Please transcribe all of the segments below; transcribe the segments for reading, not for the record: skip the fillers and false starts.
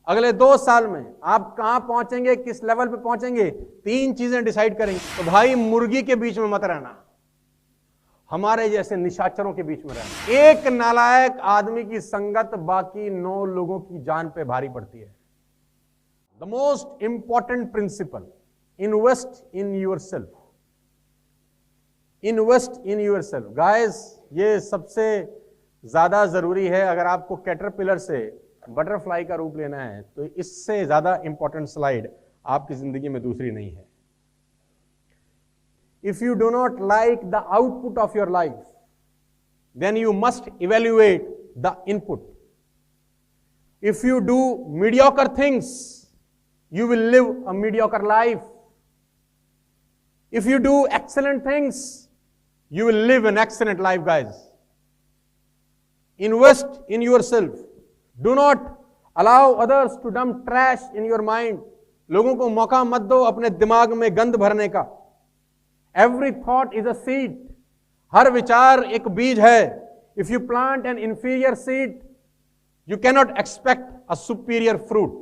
अगले 2 साल में आप कहां पहुंचेंगे, किस लेवल पे पहुंचेंगे, 3 चीजें डिसाइड करेंगे। तो भाई मुर्गी के बीच में मत रहना, हमारे जैसे निशाचरों के बीच में रहना। एक नालायक आदमी की संगत बाकी 9 लोगों की जान पे भारी पड़ती है। The most important principle, invest in yourself. Invest in yourself guys, ये सबसे ज्यादा जरूरी है। अगर आपको कैटरपिलर से बटरफ्लाई का रूप लेना है तो इससे ज्यादा इंपॉर्टेंट स्लाइड आपकी जिंदगी में दूसरी नहीं है। If you do not like the output of your life, then you must evaluate the input. If you do mediocre things, you will live a mediocre life. If you do excellent things, you will live an excellent life, guys. Invest in yourself. Do not allow others to dump trash in your mind. लोगों को मौका मत दो अपने दिमाग में गंद भरने का। Every thought is a seed. हर विचार एक बीज है। If you plant an inferior seed, you cannot expect a superior fruit.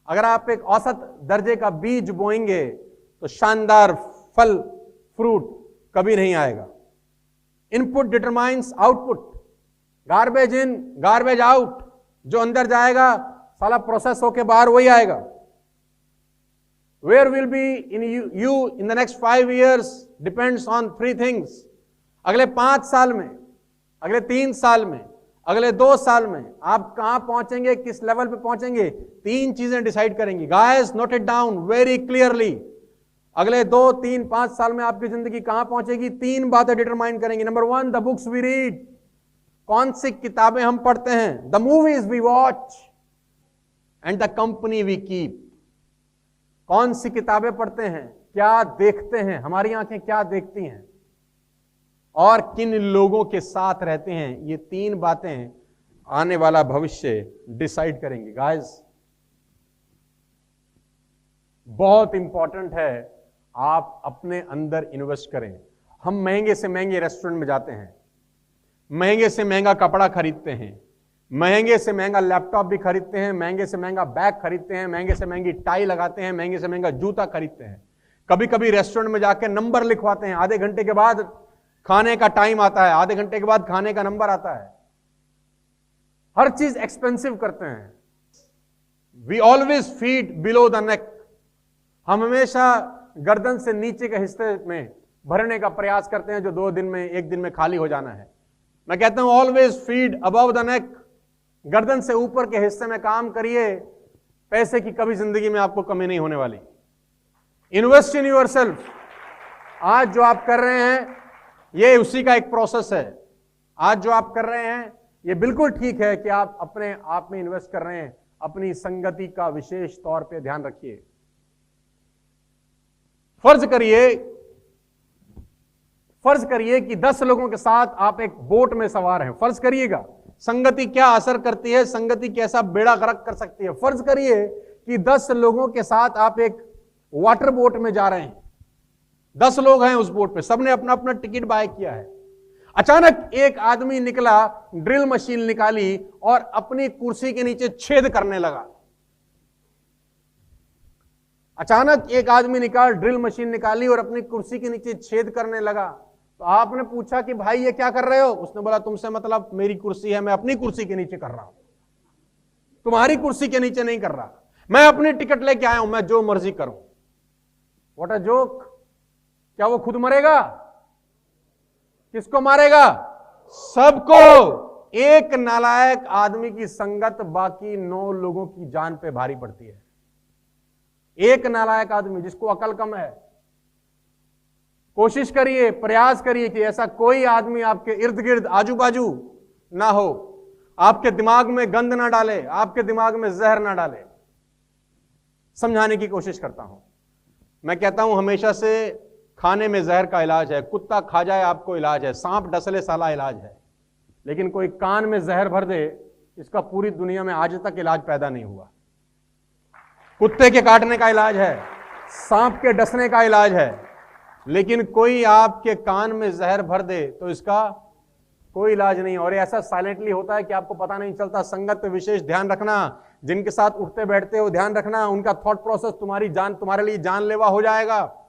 अगर आप एक औसत दर्जे का बीज बोएंगे तो शानदार फल, फ्रूट कभी नहीं आएगा। Input determines output. Garbage in, garbage out. जो अंदर जाएगा साला प्रोसेस होके बाहर वही आएगा। Where will be in you in the next 5 years depends on 3 things. अगले 5 साल में, अगले 3 साल में, अगले 2 साल में आप कहां पहुंचेंगे, किस लेवल पे पहुंचेंगे, 3 चीजें डिसाइड करेंगी। Guys, note it down very clearly. अगले 2, 3, 5 साल में आपकी जिंदगी कहां पहुंचेगी, 3 बातें डिटरमाइन करेंगी। Number 1, the books we read. कौन सी किताबें हम पढ़ते हैं। The movies we watch and the company we keep. कौन सी किताबें पढ़ते हैं, क्या देखते हैं, हमारी आंखें क्या देखती हैं, और किन लोगों के साथ रहते हैं। ये 3 बातें आने वाला भविष्य डिसाइड करेंगे। गाइस, बहुत इंपॉर्टेंट है आप अपने अंदर इन्वेस्ट करें। हम महंगे से महंगे रेस्टोरेंट में जाते हैं, महंगे से महंगा कपड़ा खरीदते हैं, महंगे से महंगा लैपटॉप भी खरीदते हैं, महंगे से महंगा बैग खरीदते हैं, महंगे से महंगी टाई लगाते हैं, महंगे से महंगा जूता खरीदते हैं। कभी कभी रेस्टोरेंट में जाकर नंबर लिखवाते हैं। आधे घंटे के बाद खाने का टाइम आता है, आधे घंटे के बाद खाने का नंबर आता है। हर चीज एक्सपेंसिव करते हैं। We always feed below the neck. हम हमेशा गर्दन से नीचे के हिस्से में भरने का प्रयास करते हैं जो 2 दिन में, 1 दिन में खाली हो जाना है। मैं कहता हूं always feed above the neck. गर्दन से ऊपर के हिस्से में काम करिए, पैसे की कभी जिंदगी में आपको कमी नहीं होने वाली। Invest in yourself. आज जो आप कर रहे हैं ये उसी का एक प्रोसेस है। आज जो आप कर रहे हैं ये बिल्कुल ठीक है कि आप अपने आप में इन्वेस्ट कर रहे हैं। अपनी संगति का विशेष तौर पे ध्यान रखिए। फर्ज करिए कि 10 लोगों के साथ आप एक बोट में सवार हैं। फर्ज करिएगा संगति क्या असर करती है, संगति कैसा बेड़ा गर्क कर सकती है। फर्ज करिए कि 10 लोगों के साथ आप एक वाटर बोट में जा रहे हैं। 10 लोग हैं उस बोट पे, सबने अपना अपना टिकट बाय किया है। अचानक एक आदमी निकला, ड्रिल मशीन निकाली और अपनी कुर्सी के नीचे छेद करने लगा। अचानक एक आदमी निकाल, ड्रिल मशीन निकाली और अपनी कुर्सी के नीचे छेद करने लगा। तो आपने पूछा कि भाई ये क्या कर रहे हो। उसने बोला तुमसे मतलब, मेरी कुर्सी है, मैं अपनी कुर्सी के नीचे कर रहा हूं, तुम्हारी कुर्सी के नीचे नहीं कर रहा। मैं अपनी टिकट लेके आया हूं, मैं जो मर्जी करूं। What a joke. क्या वो खुद मरेगा? किसको मारेगा? सबको। एक नालायक आदमी की संगत बाकी 9 लोगों की जान पे भारी पड़ती है। एक नालायक आदमी जिसको अकल कम है। कोशिश करिए, प्रयास करिए कि ऐसा कोई आदमी आपके इर्द गिर्द, आजू बाजू ना हो, आपके दिमाग में गंद ना डाले, आपके दिमाग में जहर ना डाले। समझाने की कोशिश करता हूं। मैं कहता हूं हमेशा से खाने में जहर का इलाज है, कुत्ता खा जाए आपको इलाज है, सांप डसले साला इलाज है, लेकिन कोई कान में जहर भर दे, इसका पूरी दुनिया में आज तक इलाज पैदा नहीं हुआ। कुत्ते के काटने का इलाज है, सांप के डसने का इलाज है, लेकिन कोई आपके कान में जहर भर दे तो इसका कोई इलाज नहीं। और ऐसा साइलेंटली होता है कि आपको पता नहीं चलता। संगत पे विशेष ध्यान रखना, जिनके साथ उठते बैठते हो ध्यान रखना, उनका थॉट प्रोसेस तुम्हारे लिए जानलेवा हो जाएगा।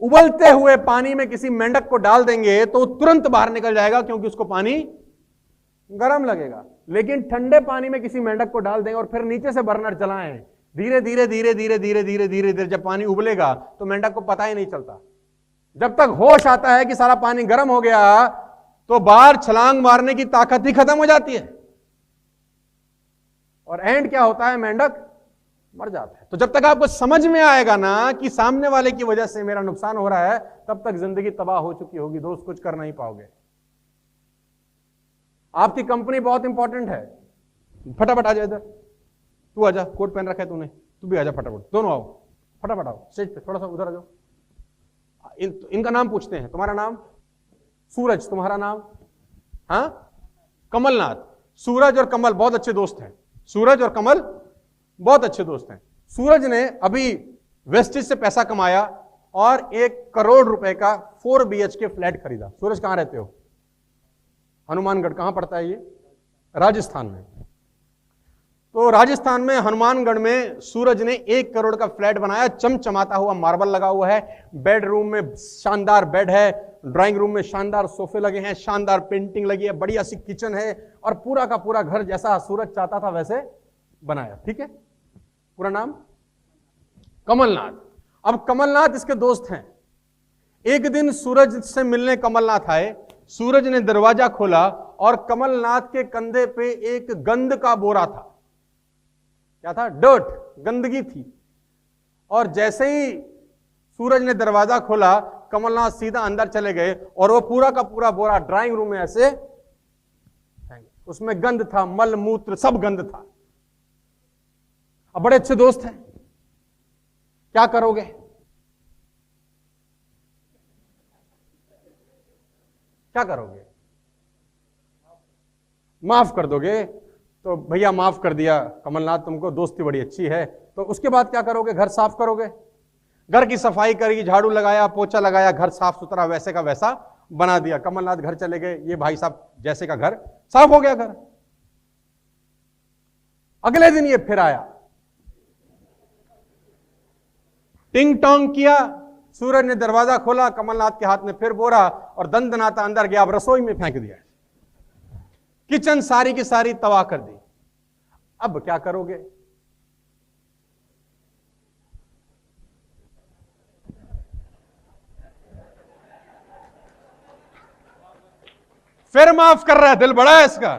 उबलते हुए पानी में किसी मेंढक को डाल देंगे तो तुरंत बाहर निकल जाएगा, क्योंकि उसको पानी गर्म लगेगा। लेकिन ठंडे पानी में किसी मेंढक को डाल देंगे और फिर नीचे से बर्नर चलाएं, धीरे धीरे धीरे धीरे धीरे धीरे धीरे धीरे जब पानी उबलेगा तो मेंढक को पता ही नहीं चलता। जब तक होश आता है कि सारा पानी गर्म हो गया तो बाहर छलांग मारने की ताकत ही खत्म हो जाती है, और एंड क्या होता है, मेंढक मर जाता है। तो जब तक आपको समझ में आएगा ना कि सामने वाले की वजह से मेरा नुकसान हो रहा है, तब तक जिंदगी तबाह हो चुकी होगी दोस्त, कुछ कर नहीं पाओगे। आपकी कंपनी बहुत इंपॉर्टेंट है। फटाफट आ जा इधर, तू आजा, कोट पहन रखा है तूने, तू भी आजा फटाफट, दोनों आओ, फटाफट आओ स्टेज पे, थोड़ा सा उधर आ जाओ। इनका नाम पूछते हैं। तुम्हारा नाम? सूरज। तुम्हारा नाम? हाँ, कमलनाथ। सूरज और कमल बहुत अच्छे दोस्त हैं। सूरज और कमल बहुत अच्छे दोस्त हैं। सूरज ने अभी वेस्टेज से पैसा कमाया और 1 करोड़ रुपए का 4 BHK फ्लैट खरीदा। सूरज कहां रहते हो? हनुमानगढ़। कहां पड़ता है ये? राजस्थान में। तो राजस्थान में हनुमानगढ़ में सूरज ने 1 करोड़ का फ्लैट बनाया, चमचमाता हुआ मार्बल लगा हुआ है, बेडरूम में शानदार बेड है, ड्राइंग रूम में शानदार सोफे लगे हैं, शानदार पेंटिंग लगी है, बढ़िया सी किचन है, और पूरा का पूरा घर जैसा सूरज चाहता था वैसे बनाया। ठीक है। पूरा नाम? कमलनाथ। अब कमलनाथ इसके दोस्त हैं। एक दिन सूरज से मिलने कमलनाथ आए। सूरज ने दरवाजा खोला और कमलनाथ के कंधे पे एक गंद का बोरा था। क्या था? डर्ट, गंदगी थी। और जैसे ही सूरज ने दरवाजा खोला, कमलनाथ सीधा अंदर चले गए और वो पूरा का पूरा बोरा ड्राइंग रूम में ऐसे, उसमें गंद था, मल मूत्र सब गंद था। अब बड़े अच्छे दोस्त हैं, क्या करोगे? क्या करोगे? माफ कर दोगे? तो भैया माफ कर दिया कमलनाथ, तुमको दोस्ती बड़ी अच्छी है। तो उसके बाद क्या करोगे? घर साफ करोगे, घर की सफाई करेगी, झाड़ू लगाया, पोछा लगाया, घर साफ सुथरा वैसे का वैसा बना दिया। कमलनाथ घर चले गए, ये भाई साहब जैसे का घर साफ हो गया घर। अगले दिन ये फिर आया, टिंग टोंग किया, सूरज ने दरवाजा खोला, कमलनाथ के हाथ में फिर बोरा और दंदनाता अंदर गया, अब रसोई में फेंक दिया, किचन सारी की सारी तबाह कर दी। अब क्या करोगे? फिर माफ कर रहा है, दिल बड़ा है इसका,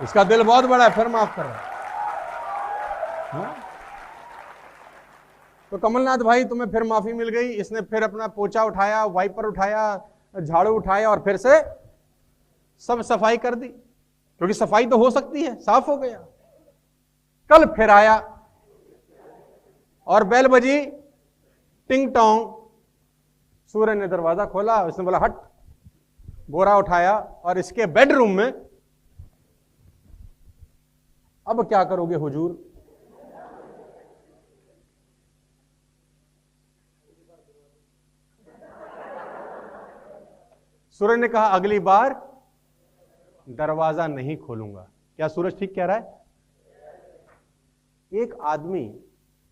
इसका दिल बहुत बड़ा है, फिर माफ कर रहा है। तो कमलनाथ भाई तुम्हें फिर माफी मिल गई। इसने फिर अपना पोछा उठाया, वाइपर उठाया, झाड़ू उठाया और फिर से सब सफाई कर दी, क्योंकि सफाई तो हो सकती है, साफ हो गया। कल फिर आया और बेल बजी, टिंग टोंग, सूरज ने दरवाजा खोला, उसने बोला हट, बोरा उठाया और इसके बेडरूम में। अब क्या करोगे हुजूर? सूरज ने कहा अगली बार दरवाजा नहीं खोलूंगा। क्या सूरज ठीक कह रहा है? एक आदमी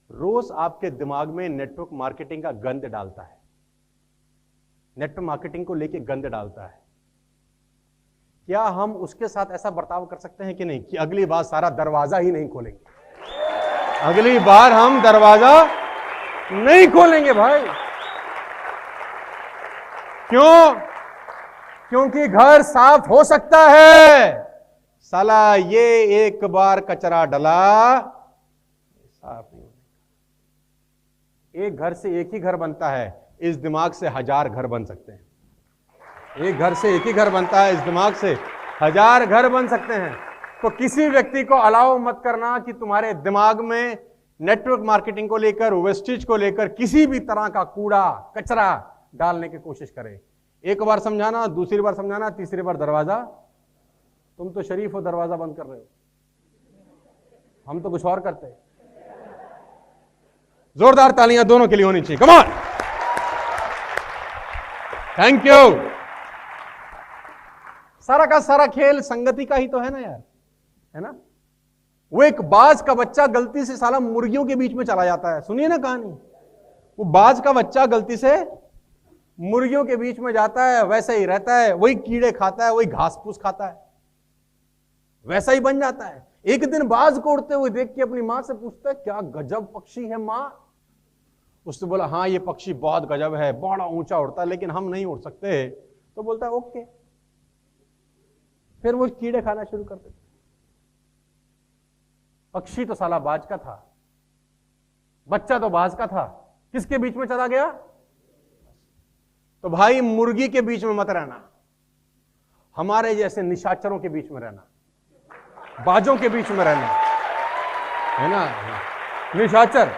रोज आपके दिमाग में नेटवर्क मार्केटिंग का गंद डालता है, नेटवर्क मार्केटिंग को लेके गंद डालता है। क्या हम उसके साथ ऐसा बर्ताव कर सकते हैं कि नहीं, कि अगली बार सारा दरवाजा ही नहीं खोलेंगे, अगली बार हम दरवाजा नहीं खोलेंगे भाई। क्यों? क्योंकि घर साफ हो सकता है, साला ये एक बार कचरा डला साफ नहीं होगा। एक घर से एक ही घर बनता है, इस दिमाग से 1000 घर बन सकते हैं। एक घर से एक ही घर बनता है, इस दिमाग से 1000 घर बन सकते हैं। तो किसी व्यक्ति को अलाउ मत करना कि तुम्हारे दिमाग में नेटवर्क मार्केटिंग को लेकर, वेस्टेज को लेकर किसी भी तरह का कूड़ा कचरा डालने की कोशिश करे। एक बार समझाना, दूसरी बार समझाना, तीसरी बार दरवाजा, तुम तो शरीफ हो, दरवाजा बंद कर रहे हो, हम तो कुछ और करते हैं। जोरदार तालियां दोनों के लिए होनी चाहिए। Come on, thank you. सारा का सारा खेल संगति का ही तो है ना यार, है ना। वो एक बाज का बच्चा गलती से साला मुर्गियों के बीच में चला जाता है, सुनिए ना कहानी। वो बाज का बच्चा गलती से मुर्गियों के बीच में जाता है, वैसे ही रहता है, वही कीड़े खाता है, वही घास फूस खाता है, वैसा ही बन जाता है। एक दिन बाज को उड़ते हुए देख के अपनी मां से पूछता है, क्या गजब पक्षी है मां। उसने बोला, हाँ ये पक्षी बहुत गजब है, बड़ा ऊंचा उड़ता है, लेकिन हम नहीं उड़ सकते। तो बोलता है ओके। फिर वो कीड़े खाना शुरू कर देते। पक्षी तो साला बाज का था, बच्चा तो बाज का था, किसके बीच में चला गया। तो भाई मुर्गी के बीच में मत रहना, हमारे जैसे निशाचरों के बीच में रहना, बाजों के बीच में रहना, है ना। निशाचर